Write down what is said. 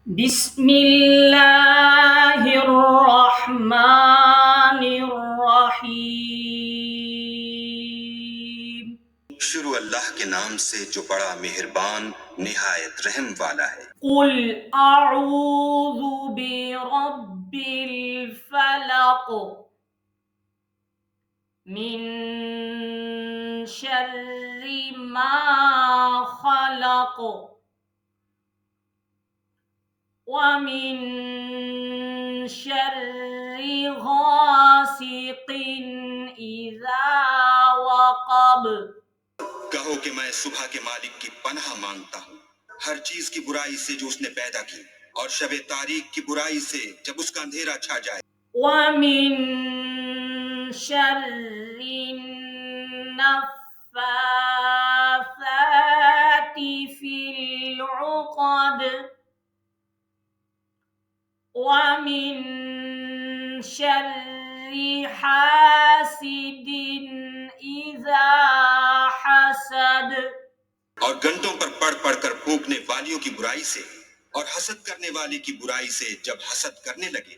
बिस्मिल्लाहिर्रहमानिर्रहीम। शुरू अल्लाह के नाम से जो बड़ा मेहरबान निहायत रहम वाला है। कुल अऊज़ु बिरब्बिल फलक मिन शर्रि मा खलक व मिन शर्रि गासिकिन इज़ा वक़ब। कहो कि मैं सुबह के मालिक की पनाह मांगता हूँ हर चीज की बुराई से जो उसने पैदा की, और शबे तारीख की बुराई से जब उसका अंधेरा छा जाए। वमिन शर्रि नफ्फासाति फिल उक़द वमिन शर्रि हासिदिन इज़ा हसद। और घंटों पर पढ़ पढ़ कर फूंकने वालियों की बुराई से, और हसद करने वाले की बुराई से जब हसद करने लगे।